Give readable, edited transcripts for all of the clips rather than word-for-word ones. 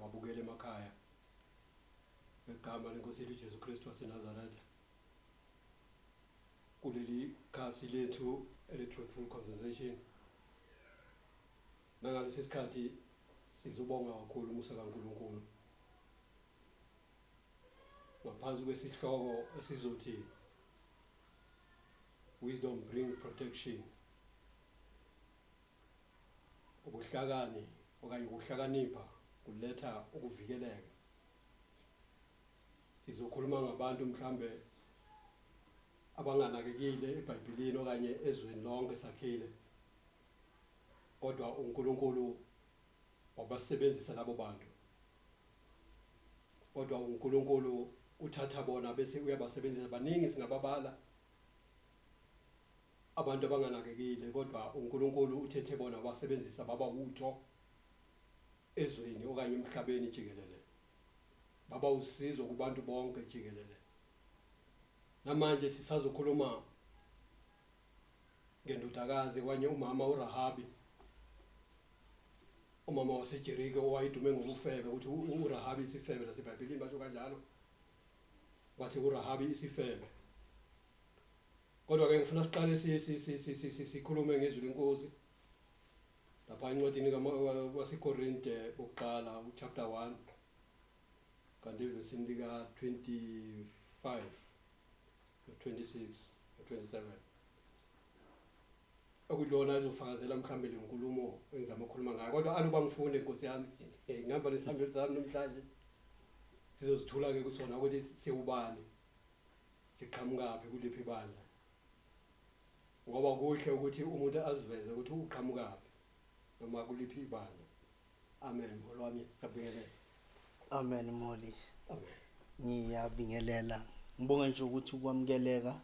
nababukeli emakhaya ngegama lenkosi yethu Jesu Kristu waseNazaretha kuleli khasi lethu ele-Truthful Conversation. Nangalesi sikhathi sizobonga kakhulu umusa kaNkulunkulu ngaphansi kwesihloko esizothi Wisdom bring protection. Ubuhlakani okanye ukuhlakanipha kuletha ukuvikeleka. Sizokhuluma ngabantu mhlambe abanganakekile eBhayibhelini okanye ezweni lonke sakhile, kodwa uNkulunkulu wabasebenzisa labo bantu. Kodwa uNkulunkulu uthatha bona bese uyabasebenzisa. Baningi singababala abantu abanganakekile, kodwa uNkulunkulu uthethe bona wasebenzisa baba utho ezweni okanye emhlabeni jikelele, baba usizo kubantu bonke jikelele. Namanje sisazokhuluma ngendodakazi kwanye umama uRahabi, umama waseJeriko owayedume ngokufebe. Ukuthi uRahabi isifebe laseBhayibhelini basho kanjalo, bathi uRahabi isifebe. Kodwa ke ngifuna siqale sikhulume ngezwi lenkosi lapha encwadini waseKorinte bokuqala chapter 1 kanti verse lika 25 no26 no27 okudlona izofakazela mhlambe lenkulumo engizama ukukhuluma ngayo. Kodwa aluba ngifunde Nkosi yami ngihamba lesihambelo sami namhlanje sizozithula ke kusona ukuthi siwubani, siqhamukaphi kuliphi ibandla, ngoba kuhle ukuthi umuntu aziveze ukuthi uqhamukaphi noma kuliphi ibandla. Amen. Ngolwami sabingelela. Amen Moli. Amen. Ngiyabingelela. Ngibonga nje ukuthi ukwamukeleka.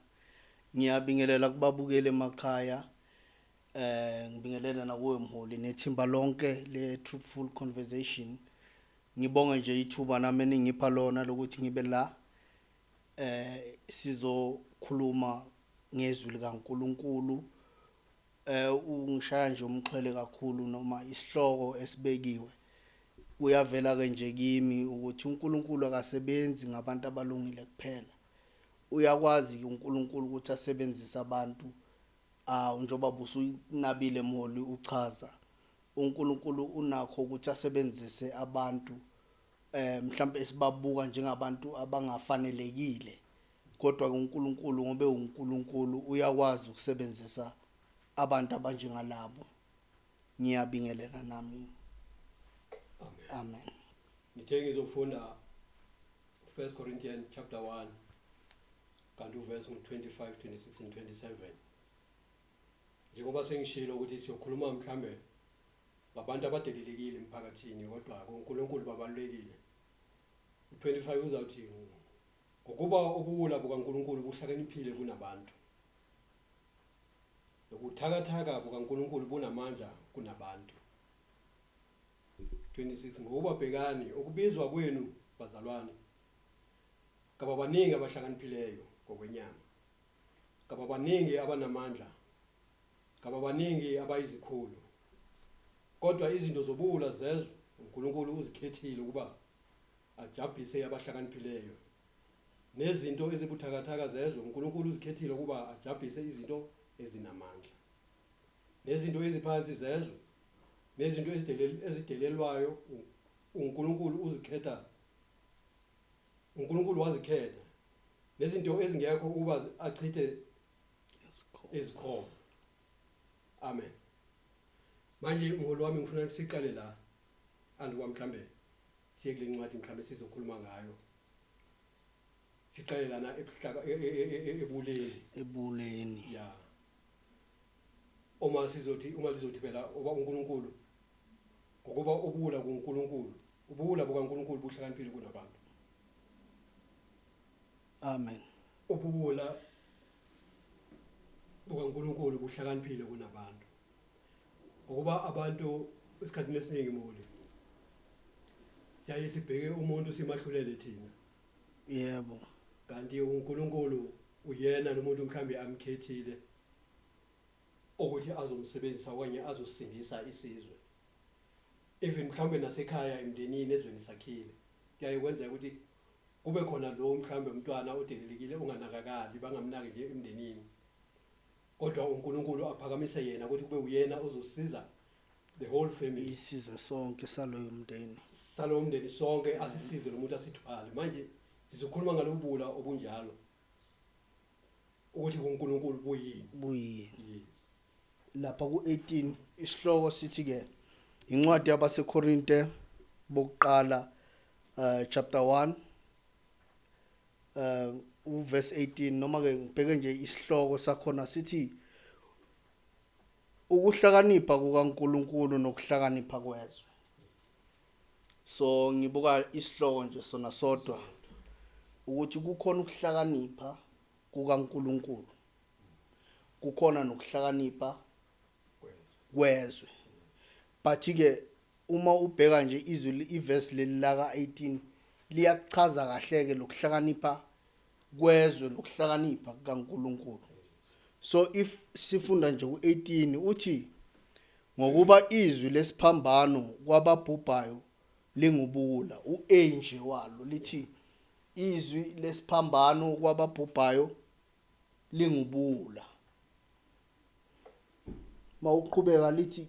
Ngiyabingelela kubabukeli emakhaya. Ngibingelela nakuwe Mholi nethimba lonke le Truthful Conversation. Ngibonga nje ithuba nami engipha lona lokuthi ngibe la sizokhuluma ngezwi likaNkulunkulu. Ungishaya nje umxhele kakhulu noma isihloko esibekiwe. Uyavela ke nje kimi ukuthi uNkulunkulu akasebenzi ngabantu abalungile kuphela. Uyakwazi uNkulunkulu ukuthi asebenzise abantu. Njoba busunabile Mholi uchaza uNkulunkulu unakho ukuthi asebenzise abantu mhlawumbe esibabuka njengabantu abangafanelekile, kodwa uNkulunkulu ngobe uNkulunkulu uyakwazi ukusebenzisa abantu abanjengalabo. Ngiyabingelela nami. Amen. Ngithe ngizofunda 1 Corinthians chapter 1 kanti uverse 25, 26 and 27. Njengoba sengishilo ukuthi siyokhuluma mhlambe ngabantu abadelelekile emphakathini, kodwa uNkulunkulu babalulekile. U25 uzawuthi ngokuba ubuwula bukaNkulunkulu buhlakaniphile kunabantu, nokuthakathaka bukaNkulunkulu bunamandla kunabantu. 26 ngoba bhekani ukubizwa kwenu bazalwane, kababaningi abahlakaniphileyo ngokwenyama, kababaningi abanamandla, kababaningi abayizikhulu, kodwa izinto zobuwula zezwe uNkulunkulu uzikhethile ukuba ajabhise abahlakaniphileyo, nezinto ezibuthakathaka zezwe uNkulunkulu uzikhethile ukuba ajabhise izinto ezinamandla, nezinto eziphansi zezwe nezinto ezidelelwayo uNkulunkulu uzikhetha. uNkulunkulu wazikhetha nezinto ezingekho ukuba achithe ezikhona. Amen. Manje Mholi wami ngifuna ukuthi siqale la anduba mhlambe siye kule ncwadi mhlambe sizokhuluma ngayo. Siqale lana ebuleni. Ya. Uma lizothi phela oba uNkulunkulu ngokuba ubuwula kuNkulunkulu, ubuwula bukaNkulunkulu buhlakaniphile kunabantu. Amen. Ubuwula bukaNkulunkulu buhlakaniphile kunabantu. Ngokuba abantu esikhathini esiningi Mholi siyaye sibheke umuntu simahlulele thina. Yebo. Kanti uNkulunkulu uyena nomuntu mhlambe amkhethile ukuthi azomsebenzisa okanye azosindisa isizwe. even mhlambe nasekhaya emndenini ezweni sakhile kuyaye kwenza ukuthi kube khona lo mhlambe umntwana odelelekile unganakakali bangamnaki nje emndenini kodwa uNkulunkulu aphakamise yena ukuthi kube uyena ozosiza the whole family isize sonke saloyo mndeni salo mndeni sonke asisize lo muntu asithwale manje sizokhuluma ngalobula obunjalo ukuthi uNkulunkulu buyini lapha ku18 isihloko sithi ke incwadi yabaseKorinte bokuqala chapter 1 uverse 18 noma ke ngibheke nje isihloko sakhona sithi ukuhlakanipha kukaNkulunkulu nokuhlakanipha kwezwe. So ngibuka isihloko nje sona sodwa ukuthi kukhona ukuhlakanipha kukaNkulunkulu kukhona nokuhlakanipha kwezwe. But ke uma ubheka nje izwi iverse lelaka 18 liyachaza kahle ke lokuhlakanipha kwezwe nokuhlakanipha kukaNkulunkulu. So if sifunda nje ku18 uthi ngokuba izwi lesiphambano kwababhubhayo lingubula uA nje walo lithi izwi lesiphambano kwababhubhayo lingubula. Mawuqhubeka lithi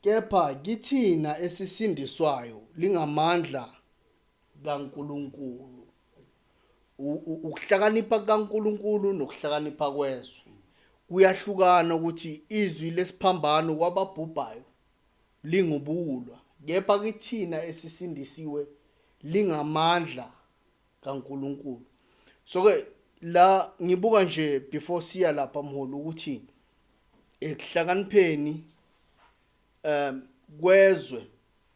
kepha kithina esisindiswayo lingamandla kaNkulunkulu. Ukuhlakanipha kaNkulunkulu nokuhlakanipha kwezwe kuyahlukana ukuthi izwi lesiphambano kwababhubhayo lingubulwa kepha kithina esisindisiwe lingamandla kaNkulunkulu. So ke la ngibuka nje before siya lapha mholo ukuthi ekuhlakanipheni kwezwe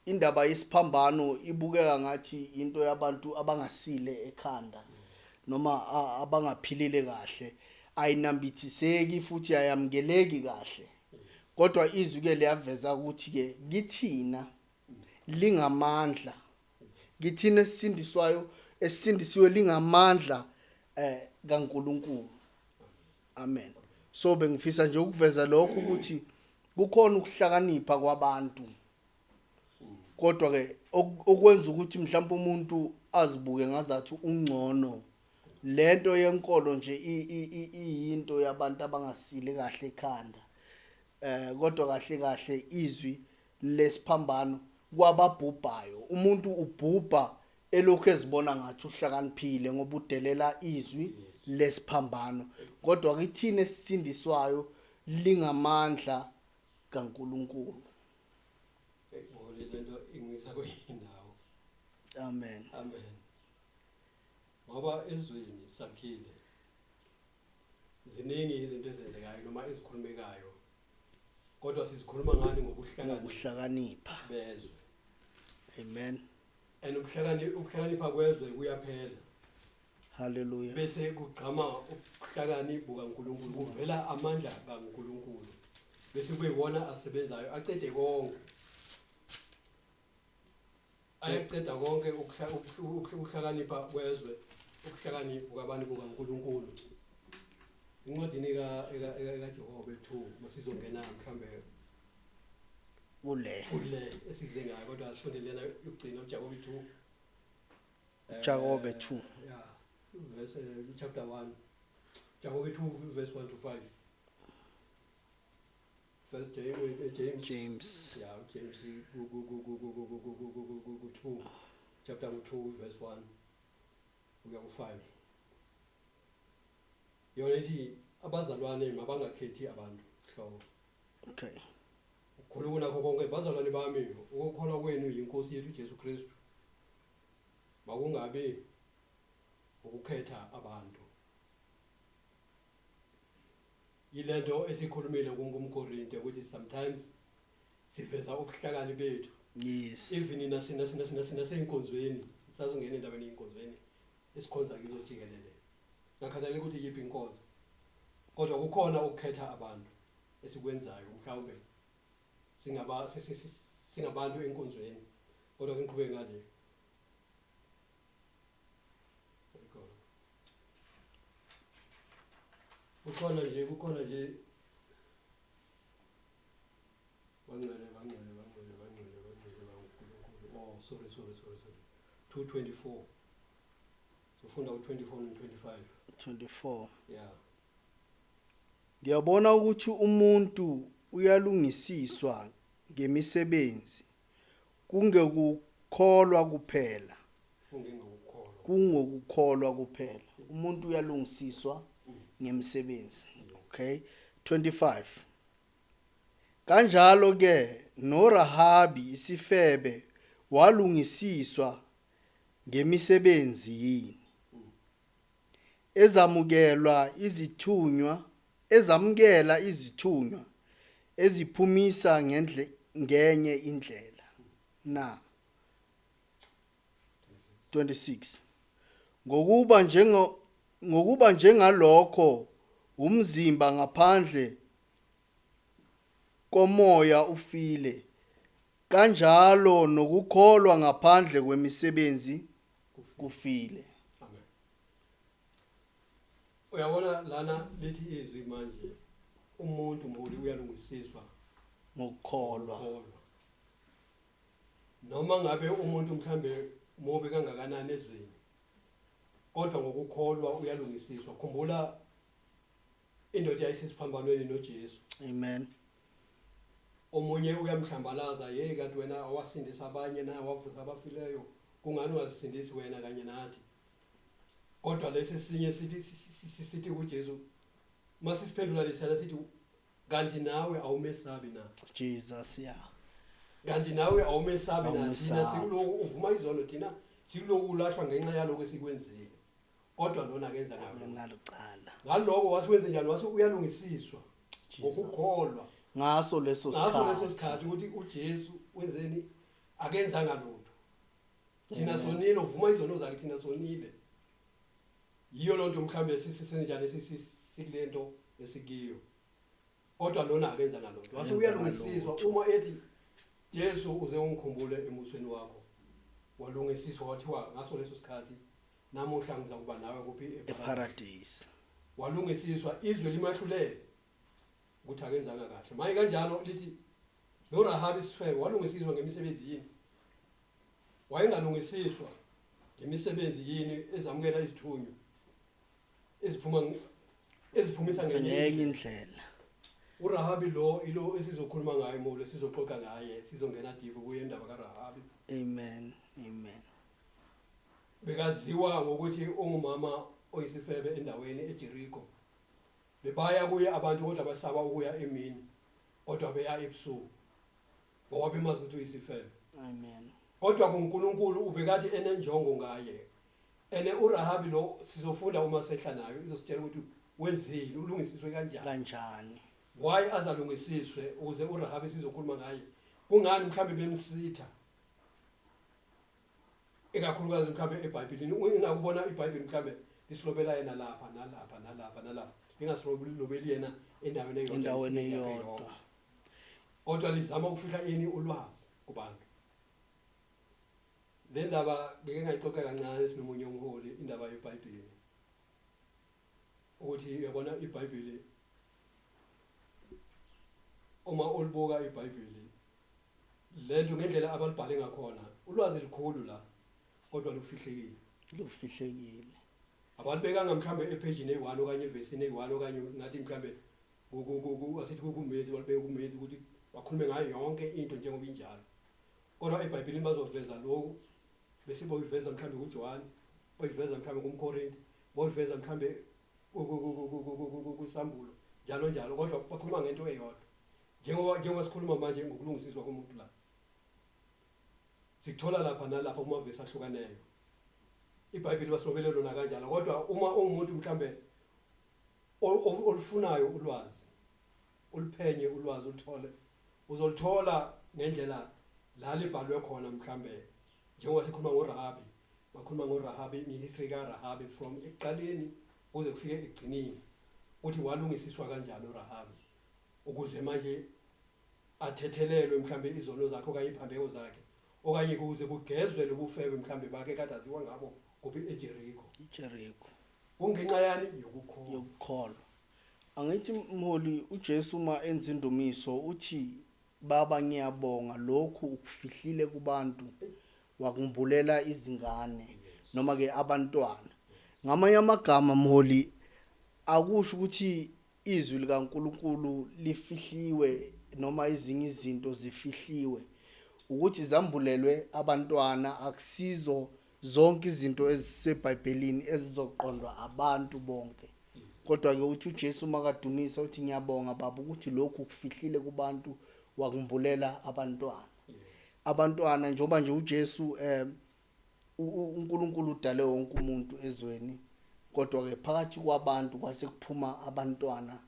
indaba yesiphambano ibukeka ngathi into yabantu abangasile ekhanda noma abangaphilile kahle ayinambithiseki futhi ayamkeleki kahle. Kodwa izwi ke liyaveza ukuthi ke kithina lingamandla kithina esindiswe lingamandla kaNkulunkulu. Amen. So bengifisa nje ukuveza lokho ukuthi kukhona ukuhlakanipha kwabantu kodwa ke okwenza ukuthi mhlawumbe umuntu azibuke ngazathi ungcono lento yenkolo nje iyinto yabantu abangasile kahle ekhanda kodwa kahle izwi lesiphambano kwababhubhayo umuntu ubhubha elokhu ezibona ngathi uhlakaniphile ngoba udelela izwi lesiphambano kodwa kithina esindiswayo lingamandla kaNkulunkulu. Lento ingisa kuyindawo. Amen. Ngoba ezweni sakhile ziningi izinto ezenzekayo noma ezikhulumekayo kodwa sizikhuluma ngani ngokuhlakanipha bezwe. Amen. And ukuhlakanipha kwezwe kuyaphela. Hallelujah. Bese kugqama ukuhlakanipha kukaNkulunkulu kuvela amandla kaNkulunkulu bese kuyiwona asebenzayo aqede konke. Ayaqeda konke ukuhlakanipha kwezwe ukuhlakanipha kwabantu kukaNkulunkulu. Incwadini kaJobe 2 masizongena mhlambe kule esize ngayo kodwa asondelena ukugcina uJakobe 2 Jakobe 2 yeah verse chapter 1 Jakobe 2 verse 1 to 5 First James yeah James 2 chapter 2 verse 1 uya ku 5 yona ithi abazalwane mabangakhethi abantu sihloko. Okay. Khuluma nakho konke bazalwane bami ukukholwa kwenu yinkosi yethu Jesu Kristu. Makungabe ukukhetha abantu. Yilento esikhulumile kumKorinte ukuthi sometimes siveza ukuhlakani bethu. Yes. Even naseyinkonzweni sazongena endabeni yinkonzweni esikhonza kizo jikelele. Ngakhathalele ukuthi yiphi inkonzo. Kodwa kukhona ukukhetha abantu esikwenzayo mhlawumbe singabantu enkonzweni kodwa ngiqhubeke ngale. Kukhona nje bangcwele sorry 2:24 sifunda u24 no25 24. yeah Ngiyabona ukuthi umuntu uyalungisiswa ngemisebenzi kungekukholwa kuphela. Kungokukholwa kuphela. Umuntu uyalungisiswa ngemisebenzi. Okay. 25. Kanjalo ke noRahabi isifebe walungisiswa ngemisebenzi yini. Ezamukela izithunywa eziphumisa ngenye indlela. Na 26. Ngokuba njengalokho umzimba ngaphandle komoya ufile, kanjalo nokukholwa ngaphandle kwemisebenzi kufile. amen uyabona lana lithi izwi manje umuntu mbuli uyalungisiswa Ngokukholwa. noma ngabe umuntu mhlambe mobe kangakanani ezweni kodwa ngokukholwa uyalungisiswa. Khumbula indoda yayisesiphambanweni noJesu. Amen. Omunye uyamhlambalaza kanti wena awasindisa abanye na wavusa abafileyo kungani ungazisindisi wena kanye nathi. Kodwa lesi sinye sithi kuJesu masisiphendula lesana sithi kanti nawe awumesabi na. Jesus yeah. Kanti nawe awumesabi na thina sikuloku uvuma izono thina sikuloku ulahlwa ngenxa yaloko esikwenzile. Kodwa lona akenza ngalucala. Ngaloko wasiwenze njani wase uyalungisiswa ngokukholwa. Ngaso leso sikhathi ukuthi uJesu wenzeni akenzanga lutho. Thina sonile uvuma izono zakhe thina sonile. Yiyo lonto mhlambe sisenjani sikulento esikiyo. Kodwa lona akenzanga lutho. Wase uyalungisiswa uma ethi Jesu uze ungikhumbule emusweni wakho. Walungisiswa wathiwa ngaso leso sikhathi namuhla ngiza kuba nawe kuphi eparadise. Walungisiswa izwe limahlulele ukuthi akenzanga kahle. Maye kanjalo lithi noRahabi isifebe walungisiswa ngemisebenzi yini. Wayengalungisiswa ngemisebenzi yini ezamukela izithunywa eziphumisa ngenye indlela. uRahabi ilo esizokhuluma ngayo molo sizoxoxa ngaye sizongena deep kuye indaba kaRahabi. Amen. Amen. Bekaziwa ngokuthi ungumama oyisifebe endaweni eJericho. Bebaya kuye abantu kodwa basaba ukuya emini kodwa beya ebusuku ngoba bemazi ukuthi uyisifebe. Amen. Kodwa kuNkulunkulu ubekade enenjongo ngaye. uRahabi lo sizofunda uma sehla nayo izositshela ukuthi wenzile ulungisiswe kanjani. Why azalungisiswe ukuze uRahabi sizokhuluma ngaye. Kungani mhlambe bemsitha. Ekakhulukazi mhlambe eBhayibhelini ingakubona iBhayibheli mhlambe lisilobela yena nalapha. Lingasilobeli yena endaweni eyodwa. Kodwa lizama ukufihla ini ulwazi kubantu. Le ndaba ngeke ngayixoxa kancane sinomunye umholi indaba yeBhayibheli. Ukuthi uyabona iBhayibheli uma ulibuka iBhayibheli lento ngendlela abalibhale ngakhona ulwazi likhulu la kodwa lufihlekile. Abalibekanga mhlambe epagini e1 okanye evesini e1 okanye ngathi mhlambe asithi kuMethi balibeka kuMethi ukuthi bakhulume ngayo yonke into njengoba injalo. Kodwa eBhayibhelini bazoveza lo bese boyiveza mhlambe kuJohn, boyiveza mhlambe kuMkorinthi, boyiveza mhlambe kuSambulo njalo kodwa bakhuluma ngento eyodwa. Njengoba sikhuluma manje ngokulungisiswa komuntu la. Sikuthola lapha nalapha kumavesi ahlukaneyo. iBhayibheli basilobele lona kanjalo kodwa uma ungumuntu mhlambe olufunayo ulwazi, uliphenye ulwazi ulithole, uzolithola ngendlela la libhalwe khona mhlambe njengoba sikhuluma ngoRahabi. Bakhuluma ngoRahabi ngehistory kaRahabi from eqaleni kuze kufike egcineni. Uthi walungisiswa kanjani uRahabi ukuze manje athethelelwe mhlambe izono zakhe okanye iphambeko zakhe okanye kuze kugezwe lobufebe mhlambe bakhe kade aziwa ngabo kuphi eJericho. Kungenxa yani yokukholwa. Angithi mholi uJesu uma enza indumiso uthi baba ngiyabonga lokhu ukufihlile kubantu wakumbulela izingane noma ke abantwana. Ngamanye amagama mholi akusho ukuthi izwi likaNkulunkulu lifihliwe noma ezinye izinto zifihliwe, ukuthi zambulelwe abantwana, akusizo zonke izinto eziseBhayibhelini ezizoqondwa abantu bonke. Kodwa ke uthi uJesu makadumisa uthi ngiyabonga baba ukuthi lokhu kufihlile kubantu, wakumbulela abantwana. Abantwana njengoba nje uJesu uNkulunkulu udale wonke umuntu ezweni, kodwa ke phakathi kwabantu kwase kuphuma abantwana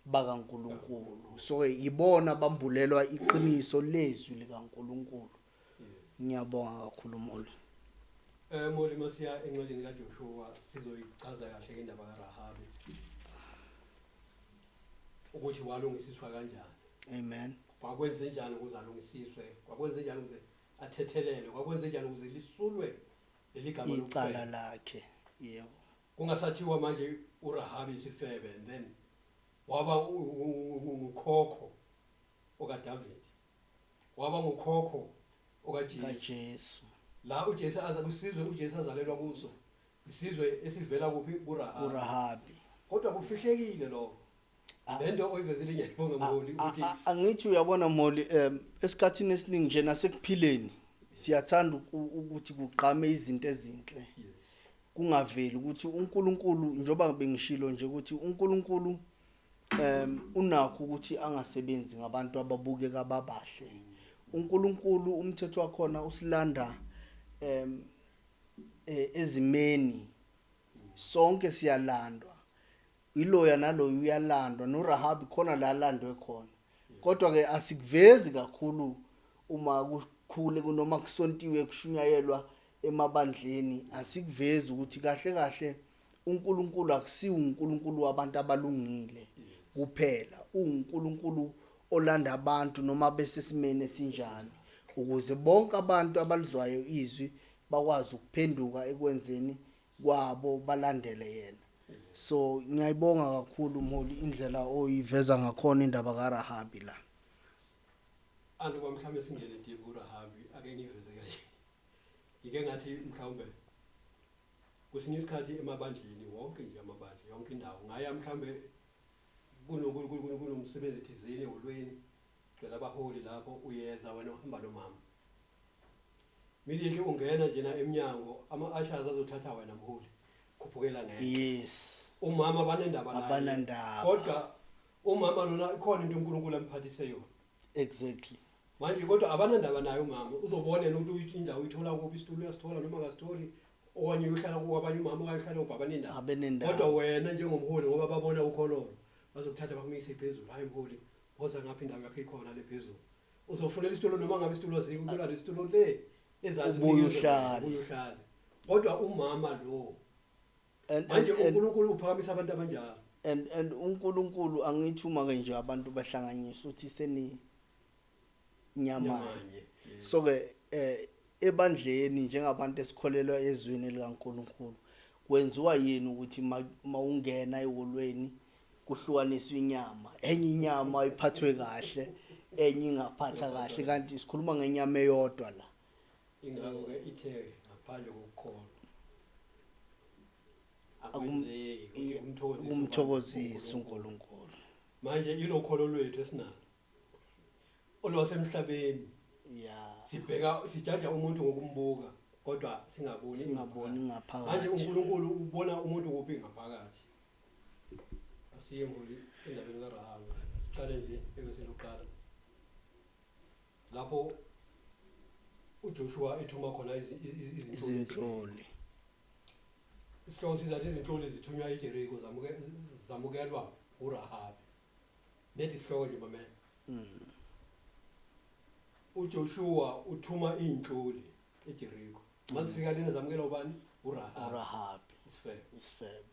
bakaNkulunkulu. So ibona bambulelwa iqiniso lezwi likaNkulunkulu. Ngiyabonga kakhulu moli. Moli masiya encwadini kaJoshua sizoyichaza kahle indaba kaRahabi ukuthi walungisiswa kanjani. Amen. Kwakwenze njani ukuze alungisiswe, kwakwenze njani ukuze athethelelwe, kwakwenze njani ukuze lisulwe leligama icala lakhe. Yebo. Kungasathiwa manje uRahabi isifebe and then waba ngukhokho okaDavid, waba ngukhokho okaJesu. La uJesu aza kusizwe, uJesu azalelwa kuso isizwe esivela kuphi kuRahabi. Kodwa kufihlekile lo lento oyivezile ngiyabonga mholi ukuthi angithi uyabona mholi, esikhathini esiningi nje nasekuphileni siyathanda ukuthi kuqhame izinto ezinhle, kungaveli ukuthi uNkulunkulu, njoba bengishilo nje ukuthi uNkulunkulu unakho ukuthi angasebenzi ngabantu ababukeka ababahle. uNkulunkulu umthetho wakhona usilanda ezimeni, sonke siyalandwa, iloya naloyo uyalandwa, noRahabi khona la landwe khona. Kodwa ke asikuvezi kakhulu uma kukhule kunoma kusontiwe kushunyayelwa emabandleni, asikuvezi ukuthi kahle kahle uNkulunkulu akusiwo uNkulunkulu wabantu abalungile kuphela, uNkulunkulu olanda abantu noma besesimene sinjani, ukuze bonke abantu abalizwayo izwi bakwazi ukuphenduka ekwenzeni kwabo balandele yena. So ngiyayibonga kakhulu mholi indlela oyiveza ngakhona indaba kaRahabi la. Anduba mhlawumbe singene deep kuRahabi ake ngiveze kanje. Ngike ngathi mhlawumbe kusinye isikhathi emabandleni wonke nje amabandla yonke indawo ngaya mhlawumbe kunomsebenzi thizeni eholweni cela abaholi lapho uyeza wena uhamba nomama. Milike ungena njena eminyango ama-ushers azothatha wena mholi khuphukela ngeke. Yes. Umama banendaba naye. Abanandaba. Kodwa umama lona ikhona into uNkulunkulu amphathise yona. Exactly. Manje kodwa abanandaba naye umama uzobona ukuthi indawo uyithola kuphi, isitulo uyasithola noma akasitholi, okanye uhlala kwabanye umama okanye uhlala ubaba nendaba. Abanendaba. Kodwa wena njengomholi ngoba babona ukhololo bazokuthatha bakumise phezulu, hayi mholi woza ngapha indawo yakhe ikhona le phezulu. Uzofunela isitulo noma ngabe isitulo ziko kulala isitulo le ezansi ubuyohlala. Kodwa umama lo manje uNkulunkulu uphakamisa abantu abanjalo. And uNkulunkulu angithi uma ke nje abantu bahlanganyiswa uthi seni nyamanye. So ke ebandleni njengabantu esikholelwa ezweni likaNkulunkulu kwenziwa yini ukuthi mawungena eholweni kuhlukaniswa inyama, enye inyama iphathwe kahle, enye ingaphatha kahle, kanti sikhuluma ngenyama eyodwa la. Ingakho ke ithe ngaphandle kokukholwa akwenzeki umthokozisa uNkulunkulu. Manje ilokholo lwethu esinalo olwasemhlabeni. Yeah. Sibheka sijaja umuntu ngokumbuka kodwa singaboni ngaphakathi. Manje uNkulunkulu ubona umuntu kuphi ngaphakathi. Asiye mholi endabeni kaRahabi. Siqale nje ebese loqala. Lapho uJoshua ethuma khona izinhloli. Isihloko sizathi izinhloli zithunywa eJeriko zamukelwa uRahabi. Nethi isihloko nje mama. uJoshua uthuma izinhloli eJeriko. Masifika lena zamukela ubani? uRahabi. Isifebe.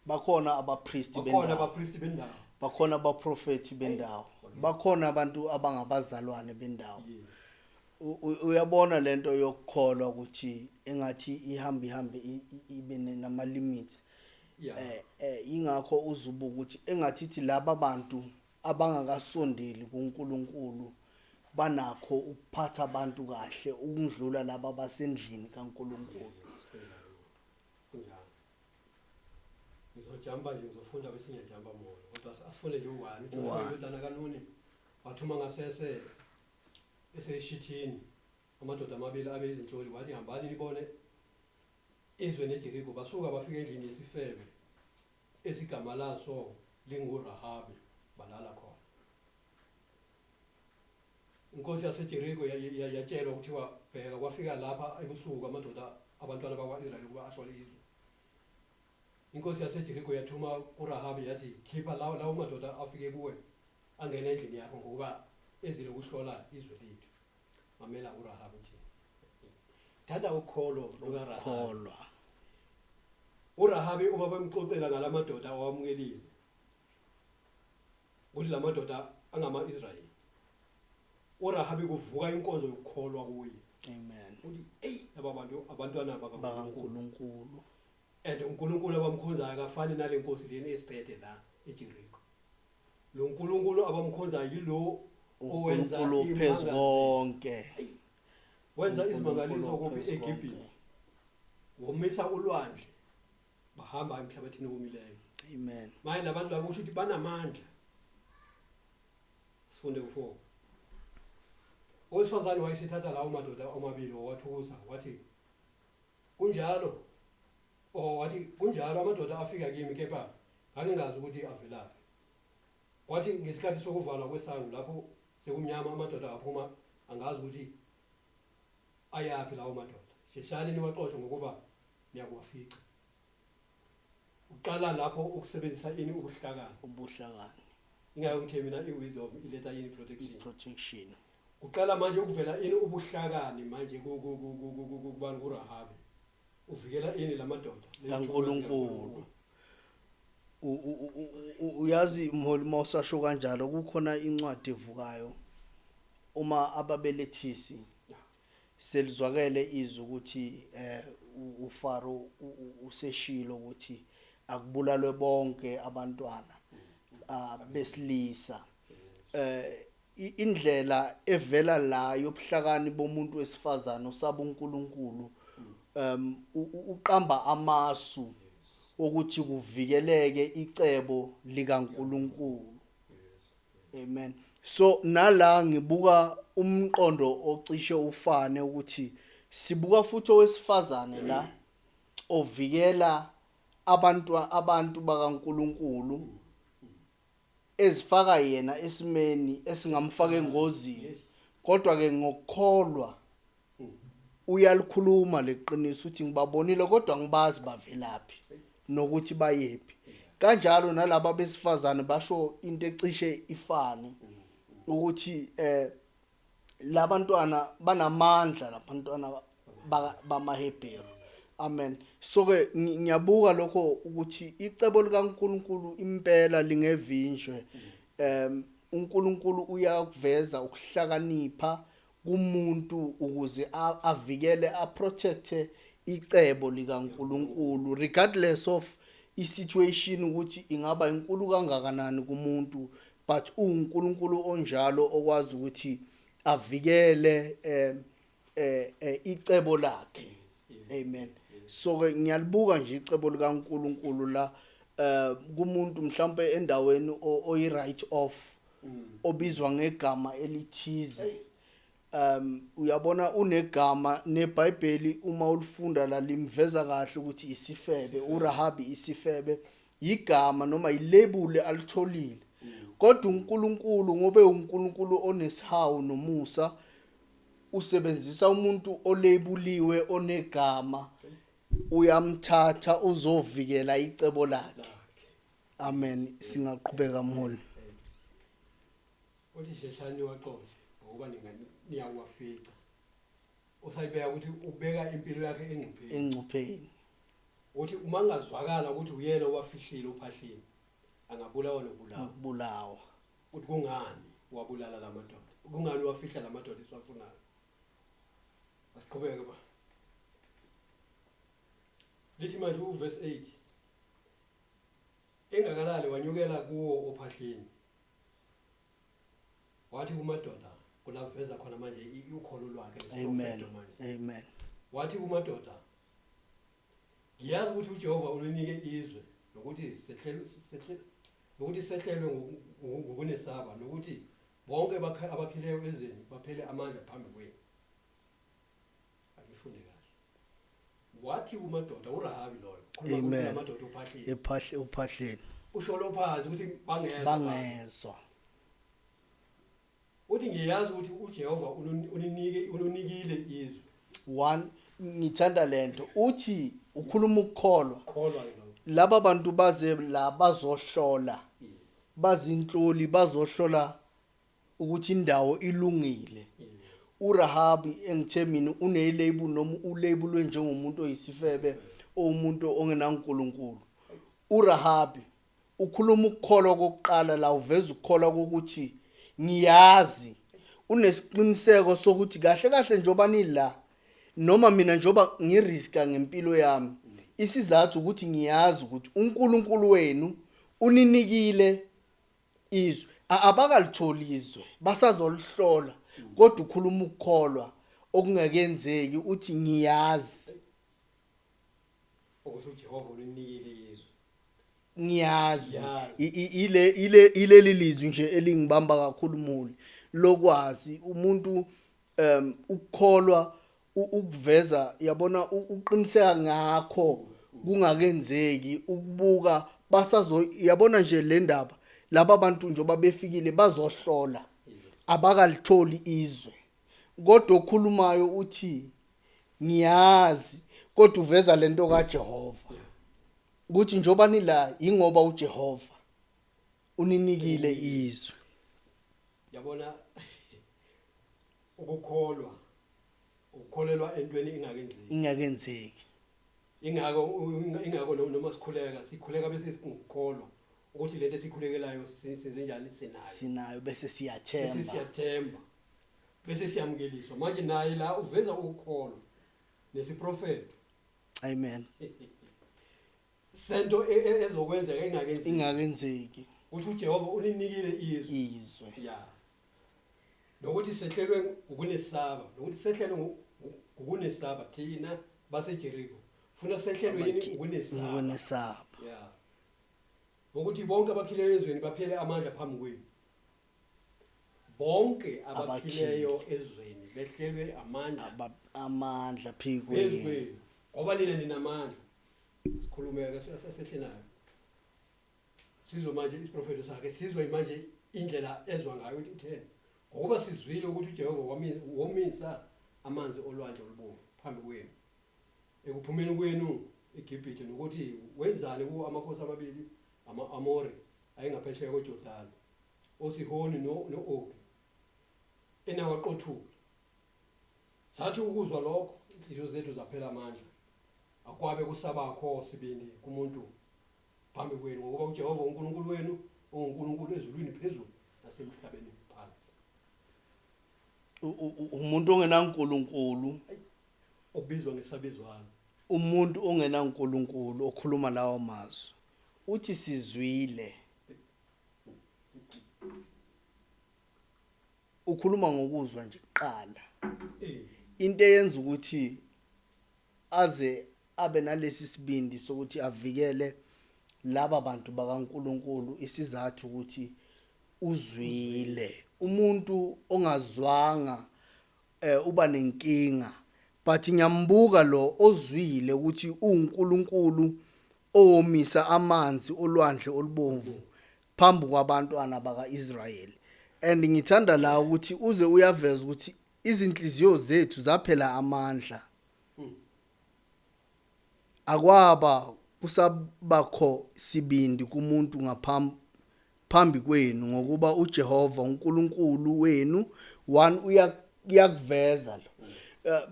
Bakhona abapristi bendawo. Bakhona abaprofeti bendawo. Bakhona abantu abangabazalwane bendawo. Uyabona lento yokukholwa ukuthi engathi ihambe ibe nama limits. Ingakho uzubuka ukuthi engathi laba bantu abangakasondeli kuNkulunkulu banakho ukuphatha abantu kahle ukundlula laba basendlini kaNkulunkulu. kunjalo ngizojamba nje ngizofunda bese ngiyajamba mona kodwa asifunde nje u1 uJoshua indodana kaNuni wathuma ngasese eseshithini amadoda amabili abe izinhloli wathi hambani nibone izwe neJeriko basuka bafika endlini yesifebe esigama laso linguRahabi balala khona. Inkosi yaseJeriko yatshelwa ukuthiwa bheka kwafika lapha ebusuku amadoda abantwana bakwaIsrayeli kuba-ahlola izwe. Inkosi yaseJeriko yathuma kuRahabi yathi khipha lawo madoda afike kuwe angene endlini yakho ngoba ezile ukuhlola izwe lethu. Mamela uRahabi uthi thanda ukholo lukaRahabi. uRahabi uma bemxoxela ngalamadoda awamukelile uthi lamadoda angama-Israyeli. uRahabi kuvuka inkonzo yokukholwa kuye. Amen. Uthi hey laba bantu abantwana bakaNkulunkulu. And uNkulunkulu abamkhonzayo akafani nale nkosi leni esiphethe la eJeriko. Lo uNkulunkulu abamkhonzayo yilo owenza konke. Wenza izimangaliso kuphi eGibhithe. Womisa ulwandle bahamba emhlabathini womileyo. Amen. Manje labantu labo kusho ukuthi banamandla. Sifunde u4. Owesifazane wayesithatha lawo madoda amabili owathukuza wathi kunjalo wathi kunjalo amadoda afika kimi kepha angingazi ukuthi avelaphi. Wathi ngesikhathi sokuvalwa kwesango lapho sekumnyama amadoda aphuma angazi ukuthi ayapi lawo madoda. Sheshani niwaxoxe ngokuba niyakuwafica. Uqala lapho ukusebenzisa ini ubuhlakani. Ingeke ngithe mina iwisdom iletha yini protection. Uqala manje ukuvela ini ubuhlakani manje kubani kuRahabi. Uvikela ini lamadoda kaNkulunkulu. Uyazi mholi mawusasho kanjalo kukhona incwadi evukayo uma ababelethisi selizwakele izwi ukuthi uFaro useshilo ukuthi akubulalwe bonke abantwana besilisa. Indlela evela la yobuhlakani bomuntu wesifazana osaba uNkulunkulu uqamba amasu ukuthi kuvikeleke icebo likaNkulunkulu. Amen. So nala ngibuka umqondo ocishe ufane ukuthi sibuka futhi owesifazane la ovikela abantu bakaNkulunkulu ezifaka yena esimeni esingamfaka engozini kodwa ke ngokukholwa uyalikhuluma leqiniso uthi ngibabonile kodwa ngibazi bavelaphi nokuthi bayephi. Kanjalo nalabo besifazane basho into ecishe ifane ukuthi labantwana banamandla labantwana bamaHebheru. Amen. So ke ngiyabuka lokho ukuthi icebo likaNkulunkulu impela lingevinjwe. uNkulunkulu uyakuveza ukuhlakanipha kumuntu ukuze avikele aprotecte icebo likaNkulunkulu regardless of isituation ukuthi ingaba inkulu kangakanani kumuntu, but uNkulunkulu onjalo okwazi ukuthi avikele icebo lakhe. Amen. So ke ngiyalibuka nje icebo likaNkulunkulu la kumuntu mhlambe endaweni oyi right off obizwa ngegama elithize. Uyabona unegama neBhayibheli uma ulifunda la limveza kahle ukuthi isifebe, uRahabi isifebe igama noma ilabel alitholile. Kodwa uNkulunkulu ngobe uNkulunkulu onesihawu nomusa usebenzisa umuntu olabeluliwe onegama uyamthatha uzovikela icebo lakhe. Amen. Singaqhubeka mholi. Uthi sheshani waxoxe ngoba niyawafica. Usayibeka ukuthi ubeka impilo yakhe engcupheni. Uthi uma ngazwakala ukuthi uyena owafihlile uphahleni angabulawa nokubulawa. Uthi kungani wabulala lamadoda? Kungani wafihla lamadoda isiwafunayo? Asiqhubeke ba. Lithi manje uverse 8. Engakalali wanyukela kuwo ophahleni. Wathi kumadoda, kulaveza khona manje ukholo lwakhe Amen. isiprofeto manje. Amen. Wathi kumadoda, ngiyazi ukuthi uJehova unonike izwe nokuthi sehlelwe ngokunesaba nokuthi bonke abakhileyo ezweni baphele amandla phambi kwenu. Akifunde kahle. Wathi kumadoda uRahabi loyo, Amen. amadoda uphahlile. Uphahleni. Usho lo phansi ukuthi Bangezwa. Uthi ngiyazi ukuthi uJehova unonikile izwe. One, ngithanda lento uthi ukhuluma ukukholwa. Kholwa lo. Laba bantu baze la bazohlola. Bazinhloli bazohlola ukuthi indawo ilungile. uRahabi engithe mina unelabel noma ulabelwe njengomuntu oyisifebe omuntu ongenankulunkulu. uRahabi ukhuluma ukukholwa kokuqala la uveza ukukholwa kokuthi ngiyazi unesiqiniseko sokuthi kahle kahle njoba nila noma mina njoba ngiriska ngempilo yami isizathu ukuthi ngiyazi ukuthi uNkulunkulu wenu uninikile izwe abakalithola izwe basazolihlola kodwa ukhuluma ukukholwa okungakenzeki uthi ngiyazi ukuthi uJehova uninikile izwe. Ngiyazi ile lizwi nje elingibamba kakhulu muli lokwazi umuntu ukukholwa ukuveza yabona uqiniseka ngakho kungakenzeki ukubuka basazo yabona nje le ndaba laba bantu njoba befikile bazohlola abakalitholi izwe kodwa okhulumayo uthi ngiyazi kodwa uveza lento kaJehova ukuthi njoba nila ingoba uJehova uninikile izwe. Yabona ukukholelwa entweni ingakenzeki ingako noma sikhuleka bese sikukholwa ukuthi lento esikhulekelayo senzenjani sinayo bese siyathemba bese siyamukeliswa manje naye la uveza ukukholwa nesiprofeto. Amen. Sento ezokwenzeka ingakenzeki ukuthi uJehova uninikile izwe. Ya. Nokuthi sehlelwe ukunesaba nokuthi sehlelwe ukunesaba thina baseJericho funa sehlelwe yini ukunesaba. Ya. Ukuthi bonke abakhileyo ezweni baphele amandla phambi kwenu. Bonke abakhileyo ezweni behlelwe amandla phambi kwenu. Ngoba nina amandla. Sikhulumeka sesehlenayo. Sizwe manje isiprofeto sakhe sizwe manje indlela ezwa ngayo ukuthi utheni. Ngoba sizwile ukuthi uJehova womisa amanzi olwandle olubomvu phambi kwenu. Ekuphumeni kwenu eGibhithe nokuthi wenzani ku amakhosi amabili ama-Amori ayengaphesheya kweJordani. oSihoni no-Ogi enawaqothula. Sathi ukuzwa lokho inhliziyo zethu zaphela amandla. Akwabe kusabakho sibindi kumuntu phambi kwenu ngoba uJehova uNkulunkulu wenu onguNkulunkulu ezulwini phezulu nasemhlabeni phansi. Umuntu ongenankulunkulu obizwa ngesabizwana. Umuntu ongenankulunkulu okhuluma lawo mazwi uthi sizwile. Ukhuluma ngokuzwa nje kuqala. Into eyenza ukuthi aze abe nalesi sibindi sokuthi avikele laba bantu bakaNkulunkulu isizathu ukuthi uzwile. Umuntu ongazwanga uba nenkinga but ngiyambuka lo ozwile ukuthi uNkulunkulu owomisa amanzi olwandle olubomvu phambi kwabantwana bakaIsrayeli. And ngithanda la ukuthi uze uyaveza ukuthi izinhliziyo zethu zaphela amandla. Akwaba kusabakho sibindi kumuntu ngaphambi kwenu ngokuba uJehova uNkulunkulu wenu one uyakuveza lo.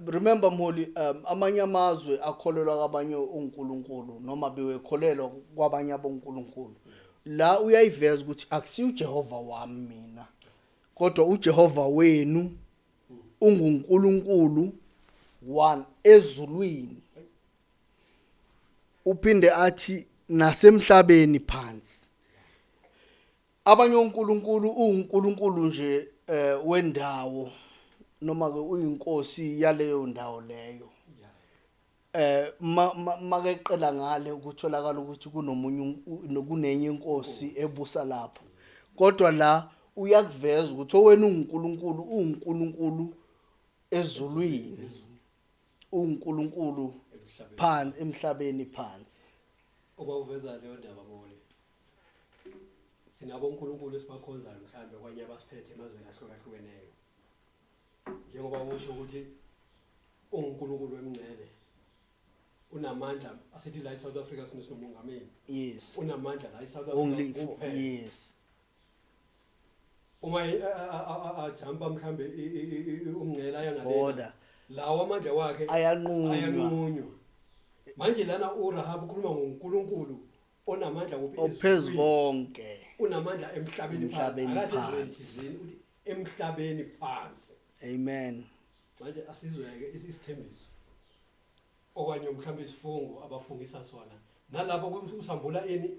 Remember mholi amanye amazwe akholelwa kwabanye uNkulunkulu noma bewekholelwa kwabanye aboNkulunkulu. La uyayiveza ukuthi akusiyo uJehova wami mina kodwa uJehova wenu unguNkulunkulu one ezulwini. Uphinde athi nasemhlabeni phansi. Abanye uNkulunkulu uNkulunkulu nje wendawo noma ke uyinkosi yaleyo ndawo leyo. Makeqela ngale ukutholakala ukuthi kunenye inkosi ebusa lapho. Kodwa la uyakuveza ukuthi owena uNkulunkulu ezulwini. uNkulunkulu phansi emhlabeni phansi. Oba uveza leyo ndaba mole. Sinabo uNkulunkulu esibakhonzayo mhlambe kwanye abasiphethe emazweni ahlukahlukeneyo. Njengoba usho ukuthi uNkulunkulu wemngcele unamandla asithi la eSouth Africa sinomongameli. Yes. Unamandla la eSouth Only Africa for, yes. Uma ajamba mhlambe umngcele ayangalena. Order. Lawa amandla wakhe ayanqunywa. Manje lana uRahab ukhuluma ngoNkulunkulu onamandla ophezulu konke. Unamandla emhlabeni phansi. Uthi emhlabeni phansi. Amen. Manje asizweke isithembiso. Okanye mhlambe isifungo abafungisa sona. Nalapho usambula ini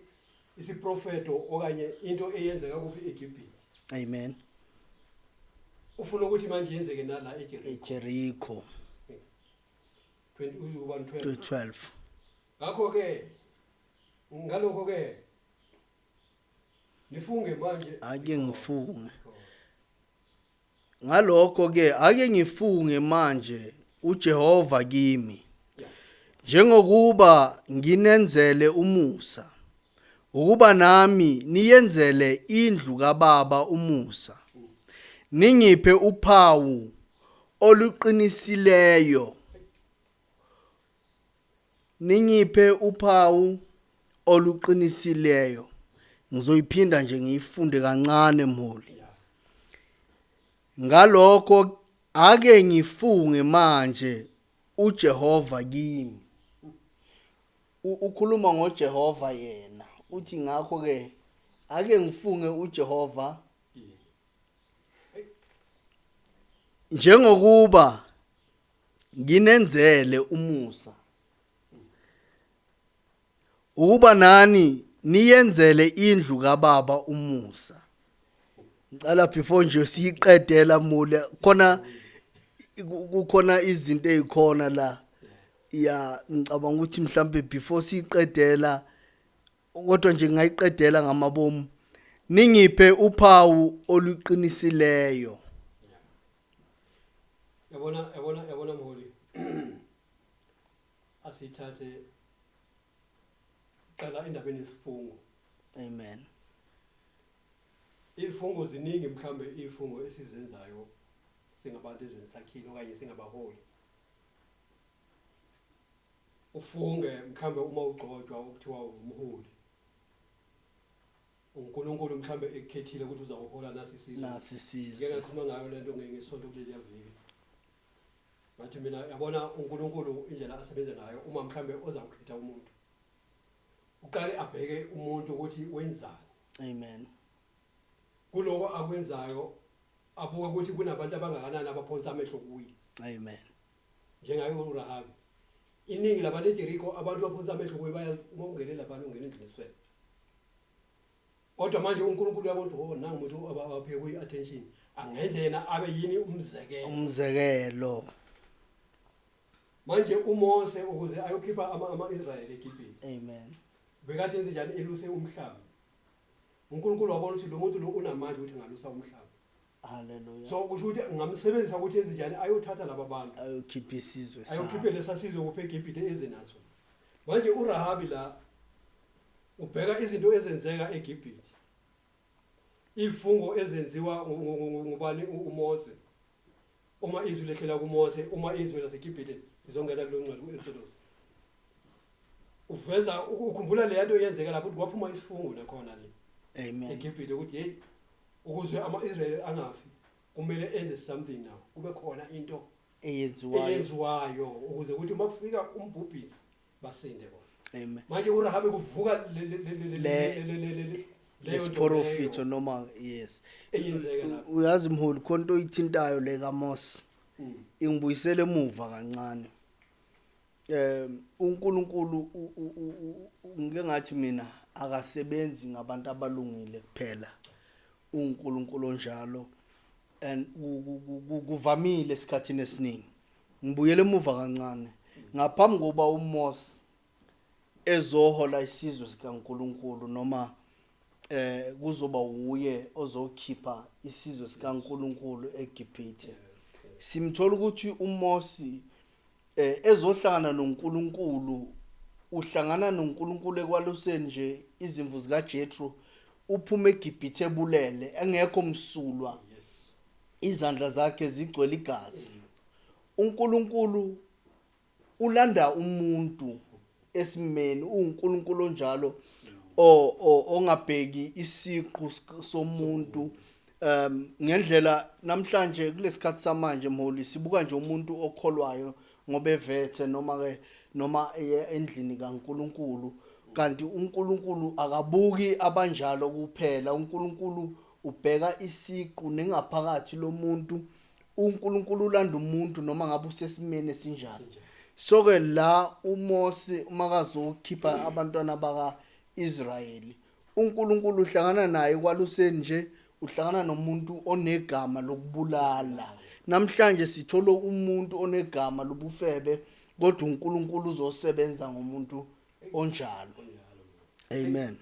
isiprofeto okanye into eyenzeka kuphi eGibhithe. Amen. Ufuna ukuthi manje yenzeke nala eJericho. 20:12. Ngalokho ke nifunge manje ake ngifunge. Ngalokho ke ake ngifunge manje uJehova kimi. Njengokuba nginenzele umusa. Ukuba nami niyenzele indlu kaBaba umusa. Ningiphe uphawu oluqinisileyo. Ningiphe uphawu oluqinisileyo. Ngizoyiphinda nje ngiyifunde kancane mholi. Ngalokho ake ngifunge manje uJehova kimi. Ukhuluma ngoJehova yena. Uthi ngakho ke ake ngifunge uJehova njengokuba nginenzele umusa. Ukuba nani niyenzele indlu kaBaba umusa. Ngicela before nje siyiqedela mule kukhona izinto ezikhona la. Ngicabanga ukuthi mhlambe before siyiqedela kodwa nje ngayiqedela ngamabomu. Ningiphe uphawu oluqinisileyo. Yabona mholi. Asithathe qala indabeni yesifungo. Amen. Ifungo ziningi mhlambe ifungo esizenzayo singabantu ezweni sakhile okanye singabaholi. Ufunge mhlambe uma ugcotshwa ukuthiwa umholi. uNkulunkulu mhlambe ekukhethile ukuthi uzawuhola nasi isizwe. Ngeke ngikhuluma ngayo lento ngesonto kuleli yaviki. Bathi mina yabona uNkulunkulu indlela asebenza ngayo uma mhlambe ozawukhetha umuntu. Uqale abheke umuntu ukuthi wenzani. Amen. Kuloko akwenzayo abuke ukuthi kunabantu abangakanani abaphonsa amehlo kuye. Amen. Njengayo uRahab. Iningi labantu eJericho abantu baphonsa amehlo kuye bayazi uma ungene lapha ungena endlini eswe. Kodwa manje uNkulunkulu uyabona ukuthi nangu umuntu abaphe kuyi attention. Angenze yena abe yini umzekelo. Manje uMose ukuze ayokhipha ama-Israyeli eGibhithe. Amen. Bekade enze njani eluse umhlaba. uNkulunkulu wabona ukuthi lo muntu lo unamandla ukuthi ngalusa umhlaba. Hallelujah. So kusho ukuthi ngamsebenzisa ukuthi enze njani ayothatha laba bantu. Ayokhipha isizwe sakhe. Ayokhipha lesasizwe kuphe eGibhithe ezenazo. Manje uRahab la ubheka izinto ezenzeka eGibhithe. Ifungo ezenziwa ngubani uMose. Uma izwi lehlela kuMose, uma izwi laseGibhithe sizongena kulo ncwadi uExodus. Uveza ukukhumbula le nto yenzeka lapho ukuthi waphuma isifungo nakhona le. Amen. eGibhithe ukuthi hey ukuze ama-Israyeli angafi kumele enze something now. Kube khona into eyenziwayo ukuze ukuthi makufika umbhubhisi basinde bona. Amen. Manje uRahab kuvuka le prophet noma yes. Eyenzeka lapho. Uyazi mholi khonto oyithintayo le kaMose. Ingibuyisele emuva kancane. uNkulunkulu ngeke ngathi mina akasebenzi ngabantu abalungile kuphela. uNkulunkulu onjalo and kuvamile esikhathini esiningi. Ngibuyele emuva kancane ngaphambi kokuba uMose ezohola isizwe sikaNkulunkulu noma kuzoba uye ozokhipha isizwe sikaNkulunkulu eGibhithe. Simthola ukuthi uMose ezohlangana noNkulunkulu, uhlangana noNkulunkulu ekwaluseni nje izimvu zikaJethro, uphuma eGibhithe ebulele engekho msulwa, izandla zakhe zigcwele igazi. uNkulunkulu ulanda umuntu esimeni, uNkulunkulu onjalo ongabheki isiqu somuntu. Ngendlela namhlanje kulesikhathi samanje mholi sibuka nje umuntu okholwayo ngoba evethe noma endlini kaNkulunkulu, kanti uNkulunkulu akabuki abanjalo kuphela. uNkulunkulu ubheka isiqu nengaphakathi lomuntu. uNkulunkulu ulanda umuntu noma ngabe usesimene esinjalo. So ke la uMose makazokhipha abantwana bakaIsrayeli, uNkulunkulu uhlangana naye kwaluseni nje, uhlangana nomuntu onegama lokubulala. Namhlanje sithola umuntu onegama lobufebe, kodwa uNkulunkulu uzosebenza ngomuntu onjalo. Amen.